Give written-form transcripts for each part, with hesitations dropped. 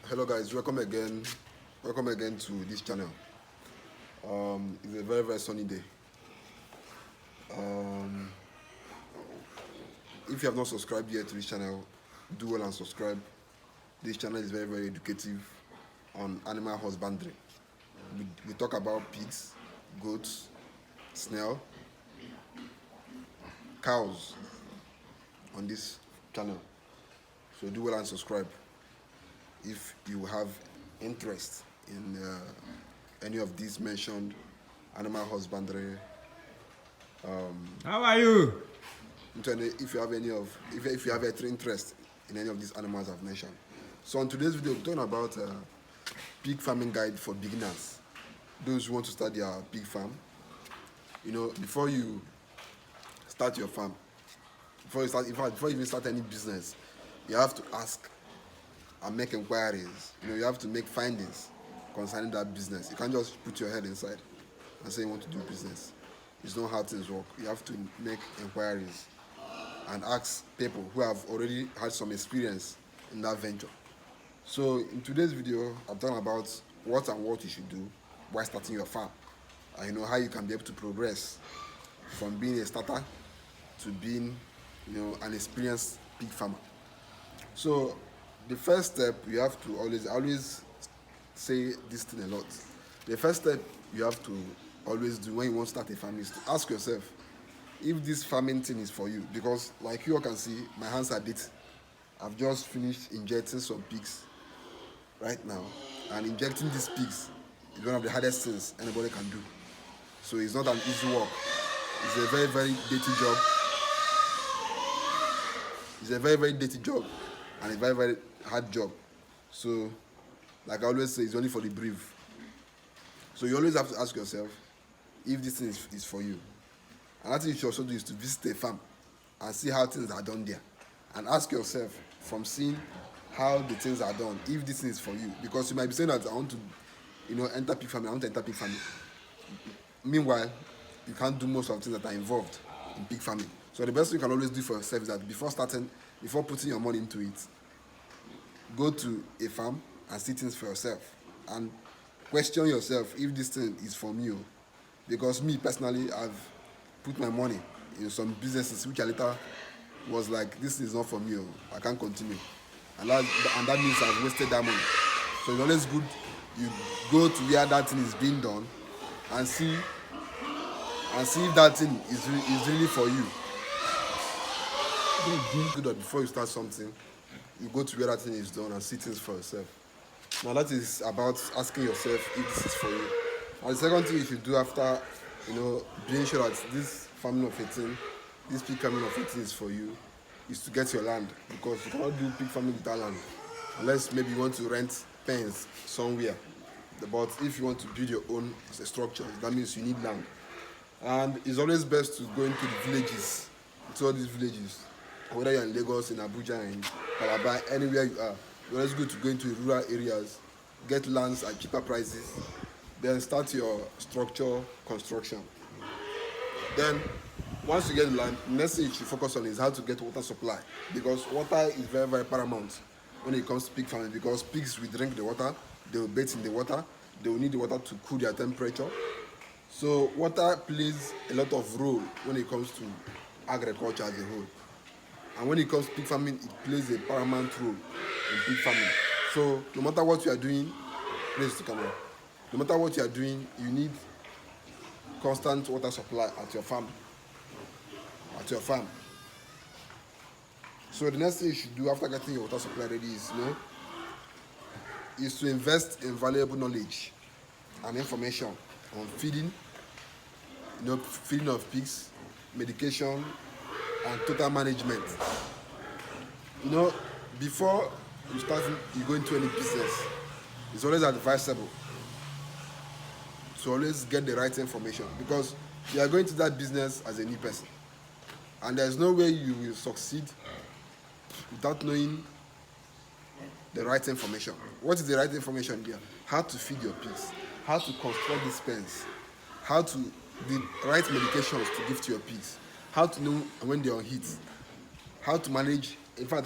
Hello guys, welcome again. Welcome again to this channel. It's a very sunny day. If you have not subscribed yet to this channel, do well and subscribe. This channel is very educative on animal husbandry. We talk about pigs, goats, snail, cows on this channel. So do well and subscribe if you have interest in any of these mentioned animal husbandry. How are you? If you have if you have any interest in any of these animals I've mentioned. So on today's video, we're talking about pig farming guide for beginners. Those who want to start their pig farm. You know, before you start your farm, before you even start any business, you have to ask and make inquiries. You know, you have to make findings concerning that business. You can't just put your head inside and say you want to do business. It's not how things work. You have to make inquiries and ask people who have already had some experience in that venture. So in today's video, I'm talking about what you should do while starting your farm, and you know how you can be able to progress from being a starter to being, you know, an experienced pig farmer. So the first step, you have to always say this thing a lot. The first step you have to always do when you want to start a farm is to ask yourself if this farming thing is for you. Because like you all can see, my hands are dirty. I've just finished injecting some pigs right now, and injecting these pigs is one of the hardest things anybody can do. So it's not an easy work. It's a very dirty job. It's a very dirty job and a very hard job. So like I always say, it's only for the brave. So you always have to ask yourself if this thing is for you. Another thing you should also do is to visit a farm and see how things are done there, and ask yourself from seeing how the things are done if this thing is for you. Because you might be saying that I want to, you know, enter pig farming. I want to enter pig farming. Meanwhile, you can't do most of the things that are involved in pig farming. So the best thing you can always do for yourself is that before putting your money into it, go to a farm and see things for yourself and question yourself if this thing is for me. Because me personally, I've put my money in some businesses which I later was like, this is not for me, I can't continue, and that means I've wasted that money. So it's always good you go to where that thing is being done and see if that thing is really for you. Good that before you start something, you go to where that thing is done and see things for yourself. Now that is about asking yourself if this is for you. And the second thing you should do after, you know, being sure that this pig farming of 18 is for you, is to get your land. Because you cannot do pig farming without land, unless maybe you want to rent pens somewhere. But if you want to build your own structure, that means you need land. And it's always best to go into the villages, into all these villages, whether you're in Lagos, in Abuja, in Calabar, anywhere you are. It's always good to go into rural areas, get lands at cheaper prices, then start your structure construction. Then once you get the land, the next thing you should focus on is how to get water supply, because water is very paramount when it comes to pig farming. Because pigs will drink the water, they will bathe in the water, they will need the water to cool their temperature. So water plays a lot of role when it comes to agriculture as a whole. And when it comes to pig farming, it plays a paramount role in pig farming. So no matter what you are doing, please to camera. No matter what you are doing, you need constant water supply at your farm. So the next thing you should do after getting your water supply ready is to invest in valuable knowledge and information on feeding of pigs, medication, and total management. You know, before you go into any business, it's always advisable to always get the right information, because you are going to that business as a new person, and there's no way you will succeed without knowing the right information. What is the right information there? How to feed your pigs, how to construct these pens, the right medications to give to your pigs, how to know when they're on heat, how to manage, in fact,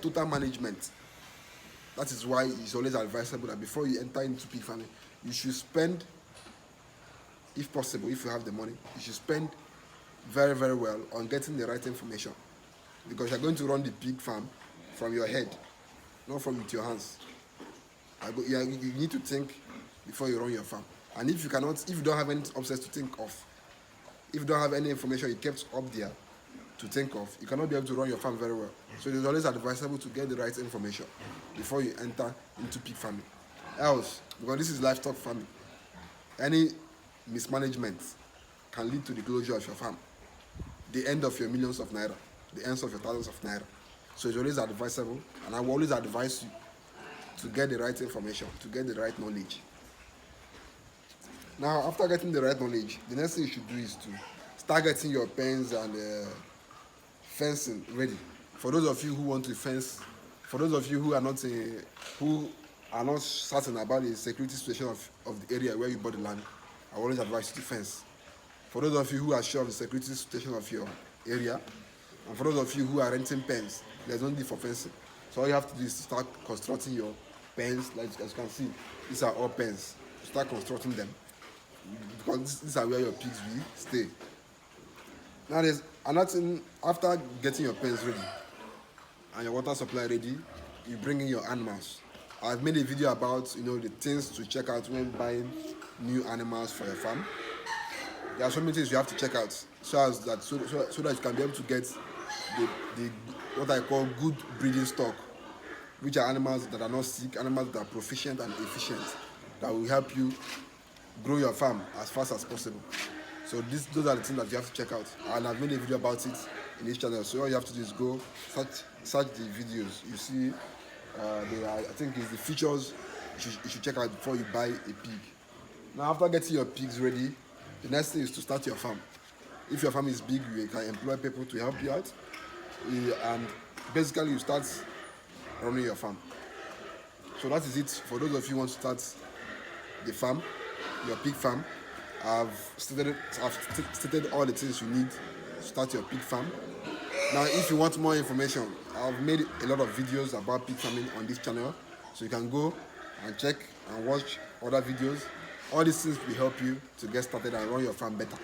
total management That is why it's always advisable that before you enter into pig farming, you should spend, if possible, if you have the money, you should spend very, very well on getting the right information. Because you're going to run the pig farm from your head, not from with your hands. You need to think before you run your farm. And if you don't have any options to think of, if you don't have any information you kept up there to think of, you cannot be able to run your farm very well. So it's always advisable to get the right information before you enter into pig farming. Else, because this is livestock farming, any mismanagement can lead to the closure of your farm, the end of your millions of naira, the end of your thousands of naira. So it's always advisable, and I will always advise you to get the right information, to get the right knowledge. Now, after getting the right knowledge, the next thing you should do is to start getting your pens and fencing ready. For those of you who want to fence, for those of you who are not certain about the security situation of the area where you bought the land, I always advise you to fence. For those of you who are sure of the security situation of your area, and for those of you who are renting pens, there's no need for fencing. So all you have to do is start constructing your pens. Like as you can see, these are all pens. Start constructing them, because these are where your pigs will stay. Now there's another thing. After getting your pens ready and your water supply ready, you bring in your animals. I've made a video about the things to check out when buying new animals for your farm. There are so many things you have to check out so that you can be able to get the what I call good breeding stock, which are animals that are not sick, animals that are proficient and efficient, that will help you grow your farm as fast as possible. So those are the things that you have to check out, and I've made a video about it in this channel. So all you have to do is go search the videos. You see, I think it's the features you should check out before you buy a pig. Now, after getting your pigs ready, the next thing is to start your farm. If your farm is big, you can employ people to help you out, and basically you start running your farm. So that is it for those of you who want to start the farm, your pig farm. I've stated all the things you need to start your pig farm. Now, if you want more information, I've made a lot of videos about pig farming on this channel, so you can go and check and watch other videos. All these things will help you to get started and run your farm better.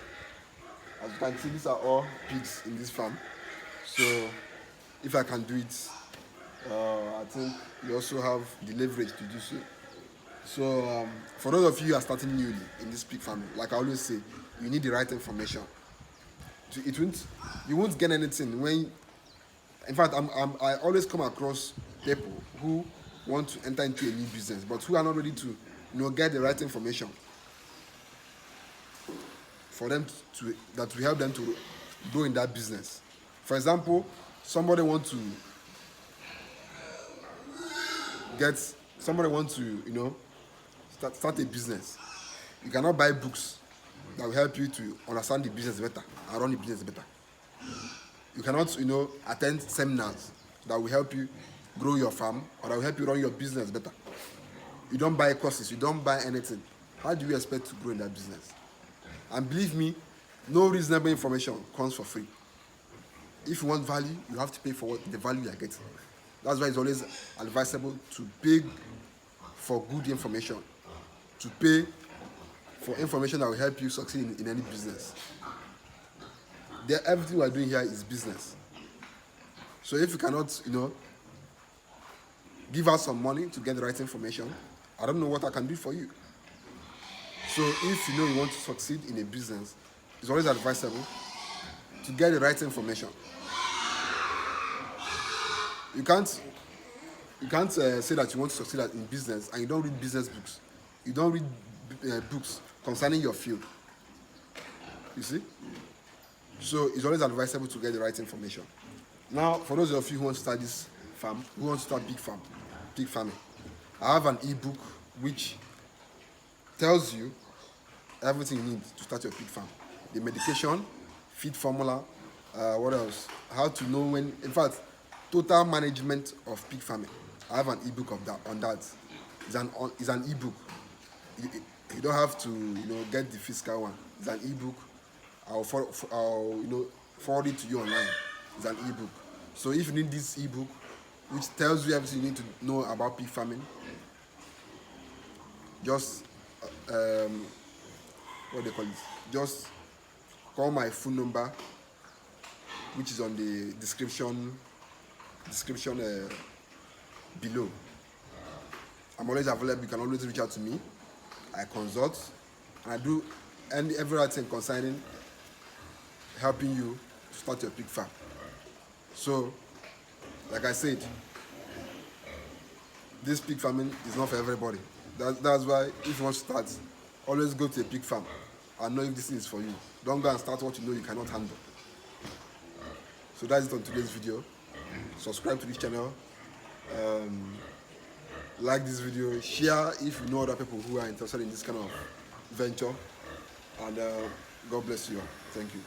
As you can see, these are all pigs in this farm. So if I can do it, I think you also have the leverage to do so. So for those of you who are starting newly in this pig farming, like I always say, you need the right information. You won't get anything when. In fact, I always come across people who want to enter into a new business, but who are not ready to get the right information for them that will help them to grow in that business. For example, somebody wants to start a business. You cannot buy books that will help you to understand the business better and run the business better. You cannot, attend seminars that will help you grow your farm or that will help you run your business better. You don't buy courses, you don't buy anything. How do you expect to grow in that business? And believe me, no reasonable information comes for free. If you want value, you have to pay for the value you are getting. That's why it's always advisable to pay for good information, to pay for information that will help you succeed in any business. Everything we are doing here is business. So if you cannot, give us some money to get the right information, I don't know what I can do for you. So if you want to succeed in a business, it's always advisable to get the right information. You can't say that you want to succeed in business and you don't read business books. You don't read books concerning your field. You see? So it's always advisable to get the right information. Now, for those of you who want to start this farm, who want to start pig farming, I have an ebook which tells you everything you need to start your pig farm. The medication, feed formula, what else? How to know when, in fact, total management of pig farming. I have an ebook on that. It's an ebook. You don't have to get the physical one. It's an ebook. I'll forward it to you online. It's an ebook. So if you need this ebook, which tells you everything you need to know about pig farming. Just what they call it? Just call my phone number, which is on the description below. I'm always available. You can always reach out to me. I consult and I do everything concerning helping you to start your pig farm. So, like I said, this pig farming is not for everybody. That's why if you want to start, always go to a pig farm and know if this thing is for you. Don't go and start what you know you cannot handle. So that's it on today's video. Subscribe to this channel. Like this video. Share if you know other people who are interested in this kind of venture. And God bless you all. Thank you.